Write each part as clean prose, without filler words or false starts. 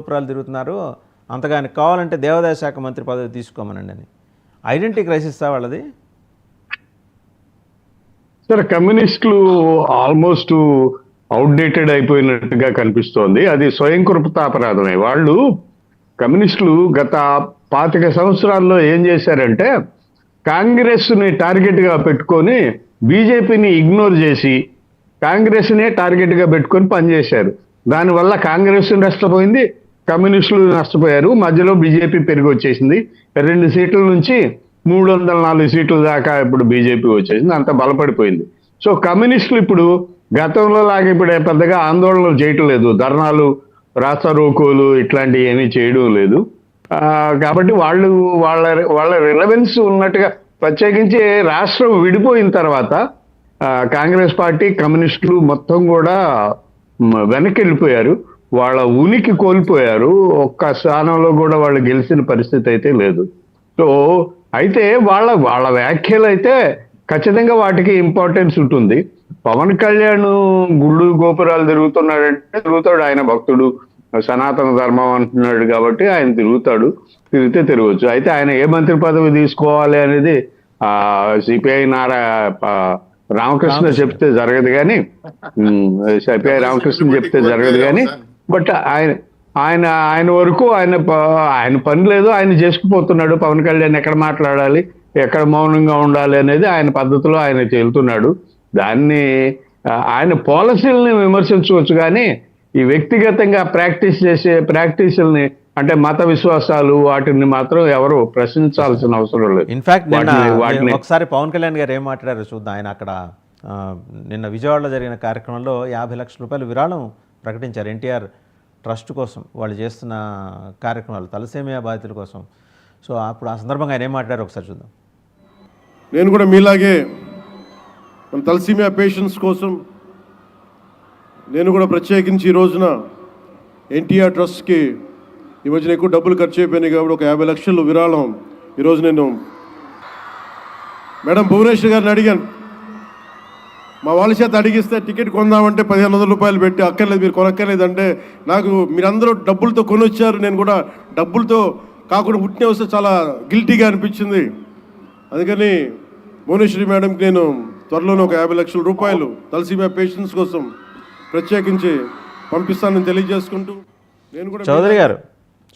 గోపురాలు తిరుగుతున్నారు, అంతగా ఆయనకు కావాలంటే దేవాదాయ శాఖ మంత్రి పదవి తీసుకోమనండి అని. ఐడెంటిటీ క్రైసిస్ వాళ్ళది. సరే, కమ్యూనిస్టులు ఆల్మోస్ట్ అవుట్డేటెడ్ అయిపోయినట్టుగా కనిపిస్తోంది. అది స్వయం కృపతాపరాధమే. వాళ్ళు కమ్యూనిస్టులు గత 25 సంవత్సరాల్లో ఏం చేశారంటే కాంగ్రెస్ని టార్గెట్గా పెట్టుకొని బీజేపీని ఇగ్నోర్ చేసి కాంగ్రెస్నే టార్గెట్గా పెట్టుకొని పనిచేశారు. దానివల్ల కాంగ్రెస్ నష్టపోయింది, కమ్యూనిస్టులు నష్టపోయారు. మధ్యలో బీజేపీ పెరిగి వచ్చేసింది. 2 సీట్ల నుంచి 304 సీట్ల దాకా ఇప్పుడు బీజేపీ వచ్చేసింది. అంత బలపడిపోయింది. సో కమ్యూనిస్టులు ఇప్పుడు గతంలో లాగా ఇప్పుడు పెద్దగా ఆందోళనలు చేయటం లేదు, ధర్నాలు, రాస్తారోకోలు ఇట్లాంటివి ఏమీ చేయడం లేదు. కాబట్టి వాళ్ళు వాళ్ళ వాళ్ళ రిలవెన్స్ ఉన్నట్టుగా, ప్రత్యేకించి రాష్ట్రం విడిపోయిన తర్వాత కాంగ్రెస్ పార్టీ, కమ్యూనిస్టులు మొత్తం కూడా వెనక్కి వెళ్ళిపోయారు. వాళ్ళ ఉనికి కోల్పోయారు. ఒక్క స్థానంలో కూడా వాళ్ళు గెలిచిన పరిస్థితి అయితే లేదు. సో అయితే వాళ్ళ వ్యాఖ్యలు అయితే ఖచ్చితంగా వాటికి ఇంపార్టెన్స్ ఉంటుంది. పవన్ కళ్యాణ్ గుళ్ళు గోపురాలు తిరుగుతున్నాడంటే తిరుగుతాడు, ఆయన భక్తుడు, సనాతన ధర్మం అంటున్నాడు కాబట్టి ఆయన తిరిగితే తిరగవచ్చు. అయితే ఆయన ఏ మంత్రి పదవి తీసుకోవాలి అనేది సిపిఐ రామకృష్ణ చెప్తే జరగదు కానీ, సిపిఐ రామకృష్ణ చెప్తే జరగదు కానీ, బట్ ఆయన వరకు ఆయన పని లేదు, ఆయన చేసుకుపోతున్నాడు. పవన్ కళ్యాణ్ ఎక్కడ మాట్లాడాలి, ఎక్కడ మౌనంగా ఉండాలి అనేది ఆయన పద్ధతిలో ఆయన చెల్లుతున్నాడు. దాన్ని ఆయన పాలసీలని విమర్శించవచ్చు కానీ ఈ వ్యక్తిగతంగా ప్రాక్టీస్ చేసే ప్రాక్టీసుల్ని, అంటే మత విశ్వాసాలు, వాటిని మాత్రం ఎవరు ప్రశ్నించాల్సిన అవసరం లేదు. ఇన్ఫాక్ట్ ఒకసారి పవన్ కళ్యాణ్ గారు ఏం మాట్లాడారు చూద్దాం. ఆయన అక్కడ నిన్న విజయవాడలో జరిగిన కార్యక్రమంలో 50 లక్షల రూపాయలు విరాళం ప్రకటించారు ఎన్టీఆర్ ట్రస్ట్ కోసం, వాళ్ళు చేస్తున్న కార్యక్రమాలు, తలసేమియా బాధితుల కోసం. సో అప్పుడు ఆ సందర్భంగా ఆయన ఏం మాట్లాడారు ఒకసారి చూద్దాం. నేను కూడా మీలాగే మన తలసేమియా పేషెంట్స్ కోసం నేను కూడా ప్రత్యేకించి ఈ రోజున ఎన్టీఆర్ ట్రస్ట్కి ఈ మధ్యన ఎక్కువ డబ్బులు ఖర్చు అయిపోయినాయి కాబట్టి ఒక 50 లక్షలు విరాళం ఈరోజు నేను మేడం భువనేశ్వర్ గారిని అడిగాను. మా వాళ్ళ చేత అడిగిస్తే టికెట్ కొందామంటే 1500 రూపాయలు పెట్టి, అక్కర్లేదు మీరు కొనక్కర్లేదు అంటే, నాకు మీరందరూ డబ్బులతో కొనొచ్చారు, నేను కూడా డబ్బులతో కాకుండా ఉట్టినే వస్తే చాలా గిల్టీగా అనిపించింది. అందుకని భువనేశ్వరి మేడంకి నేను త్వరలోనే ఒక 50 లక్షల రూపాయలు తలసేమియా పేషెంట్స్ కోసం ప్రత్యేకించి పంపిస్తానని తెలియజేసుకుంటూ, నేను కూడా చౌదరి గారు,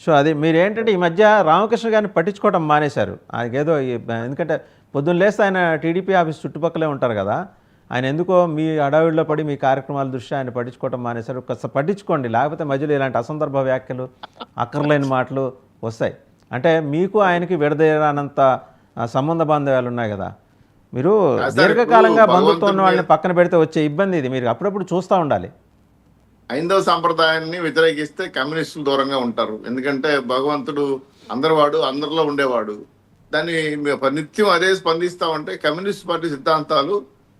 సో అది మీరు ఏంటంటే ఈ మధ్య రామకృష్ణ గారిని పట్టించుకోవడం మానేశారు. ఆయనకేదో ఎందుకంటే పొద్దున్న లేస్తే ఆయన టీడీపీ ఆఫీస్ చుట్టుపక్కలే ఉంటారు కదా, ఆయన ఎందుకో మీ అడవిలో పడి మీ కార్యక్రమాల దృష్ట్యా ఆయన పట్టించుకోవడం మానేశారు. కాస్త పట్టించుకోండి, లేకపోతే మధ్యలో ఇలాంటి అసందర్భ వ్యాఖ్యలు, అక్కర్లేని మాటలు వస్తాయి. అంటే మీకు ఆయనకి విడదీయరానంత సంబంధ బాంధవ్యాలు ఉన్నాయి కదా, మీరు దీర్ఘకాలంగా బంధుత్వం ఉన్న వాళ్ళని పక్కన పెడితే వచ్చే ఇబ్బంది ఇది మీరు అప్పుడప్పుడు చూస్తూ ఉండాలి. హైందవ సాంప్రదాయాన్ని వ్యతిరేకిస్తే కమ్యూనిస్టులు దూరంగా ఉంటారు. ఎందుకంటే భగవంతుడు అందరివాడు, అందరిలో ఉండేవాడు. దాన్ని నిత్యం అదే స్పందిస్తా ఉంటే కమ్యూనిస్ట్ పార్టీ సిద్ధాంతాలు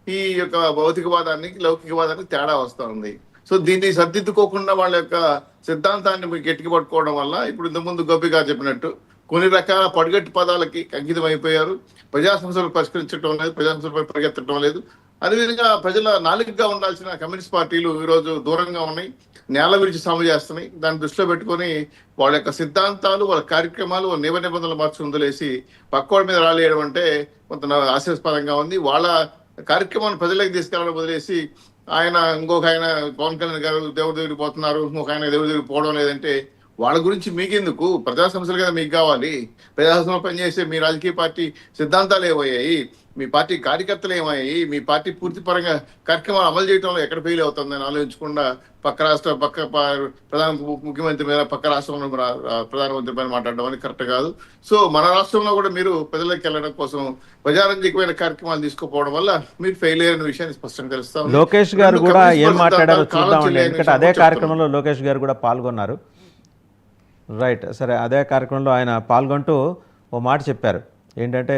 ఈ యొక్క భౌతికవాదానికి, లౌకికవాదానికి తేడా వస్తూ ఉంది. సో దీన్ని సర్దిద్దుకోకుండా వాళ్ళ యొక్క సిద్ధాంతాన్ని మీకు గట్టికి పట్టుకోవడం వల్ల ఇప్పుడు ఇంతకుముందు గోపి గారు చెప్పినట్టు కొన్ని రకాల పడిగట్టు పదాలకి అంకితం అయిపోయారు. ప్రజా సమస్యలు పరిష్కరించడం లేదు, ప్రజా సమస్యలపై పరిగెత్తడం లేదు. అదేవిధంగా ప్రజల నాలుగుగా ఉండాల్సిన కమ్యూనిస్ట్ పార్టీలు ఈరోజు దూరంగా ఉన్నాయి, నేల విడిచి సాము చేస్తున్నాయి. దాన్ని దృష్టిలో పెట్టుకొని వాళ్ళ యొక్క సిద్ధాంతాలు, వాళ్ళ కార్యక్రమాలు, వాళ్ళ నిబంధనలు మార్చి వదిలేసి పక్కోడి మీద రాలేయడం అంటే కొంత హాస్యాస్పదంగా ఉంది. వాళ్ళ కార్యక్రమాన్ని ప్రజలకు తీసుకెళ్ళడం వదిలేసి ఇంకొక ఆయన పవన్ కళ్యాణ్ గారు దేవుడి దగ్గరికి పోతున్నారు, ఇంకొక ఆయన దేవుడి దగ్గరికి పోవడం లేదంటే వాళ్ళ గురించి మీకెందుకు? ప్రజా సమస్యలు కదా మీకు కావాలి. ప్రజా సమస్యలు పనిచేసే మీ రాజకీయ పార్టీ సిద్ధాంతాలు ఏమయ్యాయి, మీ పార్టీ కార్యకర్తలు ఏమయ్యాయి, మీ పార్టీ పూర్తి పరంగా కార్యక్రమాలు అమలు చేయడంలో ఎక్కడ ఫెయిల్ అవుతుందని ఆలోచించకుండా ముఖ్యమంత్రి మీద పక్క రాష్ట్రంలో ప్రధానమంత్రి పైన మాట్లాడడం అనేది కరెక్ట్ కాదు. సో మన రాష్ట్రంలో కూడా మీరు ప్రజలకు వెళ్ళడం కోసం ప్రజారంజకమైన కార్యక్రమాలు తీసుకుపోవడం వల్ల మీరు ఫెయిల్ అయిన విషయాన్ని స్పష్టంగా తెలుస్తాం. లోకేష్ గారు కూడా ఏం మాట్లాడారో చూద్దామండి, ఎందుకంటే అదే కార్యక్రమంలో లోకేష్ గారు కూడా పాల్గొన్నారు. రైట్, సరే, అదే కార్యక్రమంలో ఆయన పాల్గొంటూ ఓ మాట చెప్పారు. ఏంటంటే